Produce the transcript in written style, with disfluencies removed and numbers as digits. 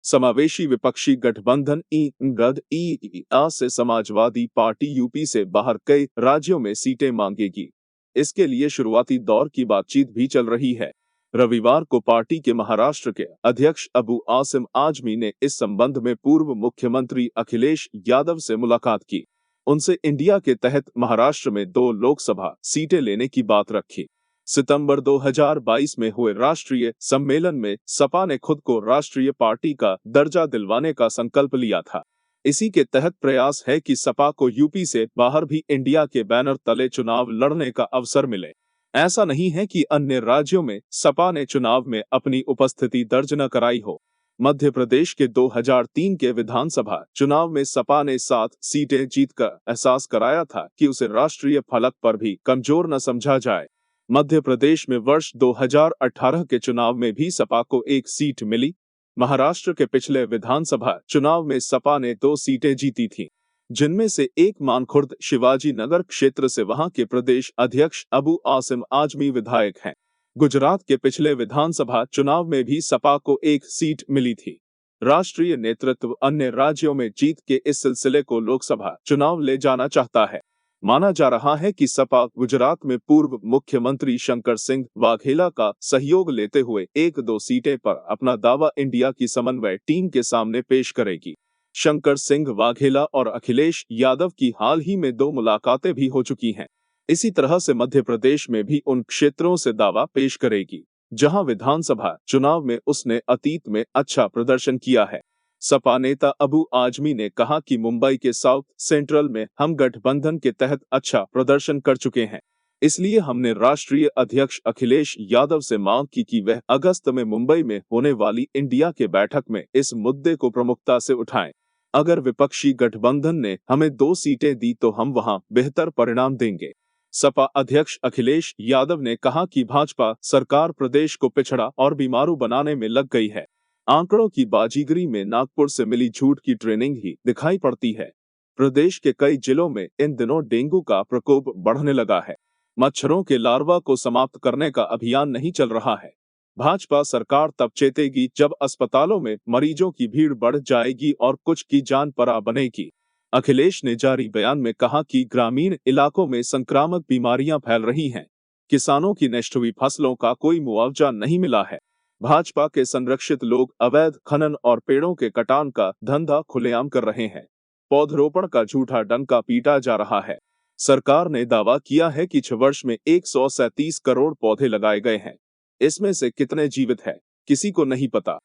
समावेशी विपक्षी गठबंधन गद से समाजवादी पार्टी यूपी से बाहर कई राज्यों में सीटें मांगेगी। इसके लिए शुरुआती दौर की बातचीत भी चल रही है। रविवार को पार्टी के महाराष्ट्र के अध्यक्ष अबू आसिम आजमी ने इस संबंध में पूर्व मुख्यमंत्री अखिलेश यादव से मुलाकात की। उनसे इंडिया के तहत महाराष्ट्र में 2 लोकसभा सीटें लेने की बात रखी। सितंबर 2022 में हुए राष्ट्रीय सम्मेलन में सपा ने खुद को राष्ट्रीय पार्टी का दर्जा दिलवाने का संकल्प लिया था। इसी के तहत प्रयास है कि सपा को यूपी से बाहर भी इंडिया के बैनर तले चुनाव लड़ने का अवसर मिले। ऐसा नहीं है कि अन्य राज्यों में सपा ने चुनाव में अपनी उपस्थिति दर्ज न कराई हो। मध्य प्रदेश के 2003 के विधानसभा चुनाव में सपा ने 7 सीटें जीतकर एहसास कराया था कि उसे राष्ट्रीय फलक पर भी कमजोर न समझा जाए। मध्य प्रदेश में वर्ष 2018 के चुनाव में भी सपा को 1 सीट मिली। महाराष्ट्र के पिछले विधानसभा चुनाव में सपा ने 2 सीटें जीती थीं, जिनमें से एक मानखुर्द शिवाजी नगर क्षेत्र से वहां के प्रदेश अध्यक्ष अबू आसिम आजमी विधायक हैं। गुजरात के पिछले विधानसभा चुनाव में भी सपा को 1 सीट मिली थी। राष्ट्रीय नेतृत्व अन्य राज्यों में जीत के इस सिलसिले को लोकसभा चुनाव ले जाना चाहता है। माना जा रहा है कि सपा गुजरात में पूर्व मुख्यमंत्री शंकर सिंह वाघेला का सहयोग लेते हुए 1-2 सीटें पर अपना दावा इंडिया की समन्वय टीम के सामने पेश करेगी। शंकर सिंह वाघेला और अखिलेश यादव की हाल ही में 2 मुलाकातें भी हो चुकी हैं। इसी तरह से मध्य प्रदेश में भी उन क्षेत्रों से दावा पेश करेगी जहां विधानसभा चुनाव में उसने अतीत में अच्छा प्रदर्शन किया है। सपा नेता अबू आजमी ने कहा कि मुंबई के साउथ सेंट्रल में हम गठबंधन के तहत अच्छा प्रदर्शन कर चुके हैं। इसलिए हमने राष्ट्रीय अध्यक्ष अखिलेश यादव से मांग की कि वह अगस्त में मुंबई में होने वाली इंडिया के बैठक में इस मुद्दे को प्रमुखता से उठाएं। अगर विपक्षी गठबंधन ने हमें 2 सीटें दी तो हम वहां बेहतर परिणाम देंगे। सपा अध्यक्ष अखिलेश यादव ने कहा कि भाजपा सरकार प्रदेश को पिछड़ा और बीमारू बनाने में लग गई है। आंकड़ों की बाजीगरी में नागपुर से मिली झूठ की ट्रेनिंग ही दिखाई पड़ती है। प्रदेश के कई जिलों में इन दिनों डेंगू का प्रकोप बढ़ने लगा है। मच्छरों के लार्वा को समाप्त करने का अभियान नहीं चल रहा है। भाजपा सरकार तब चेतेगी जब अस्पतालों में मरीजों की भीड़ बढ़ जाएगी और कुछ की जान परा बनेगी। अखिलेश ने जारी बयान में कहा कि ग्रामीण इलाकों में संक्रामक बीमारियां फैल रही हैं। किसानों की नष्ट हुई फसलों का कोई मुआवजा नहीं मिला है। भाजपा के संरक्षित लोग अवैध खनन और पेड़ों के कटान का धंधा खुलेआम कर रहे हैं। पौधरोपण का झूठा डंका पीटा जा रहा है। सरकार ने दावा किया है कि 6 वर्ष में 137 करोड़ पौधे लगाए गए हैं। इसमें से कितने जीवित है, किसी को नहीं पता।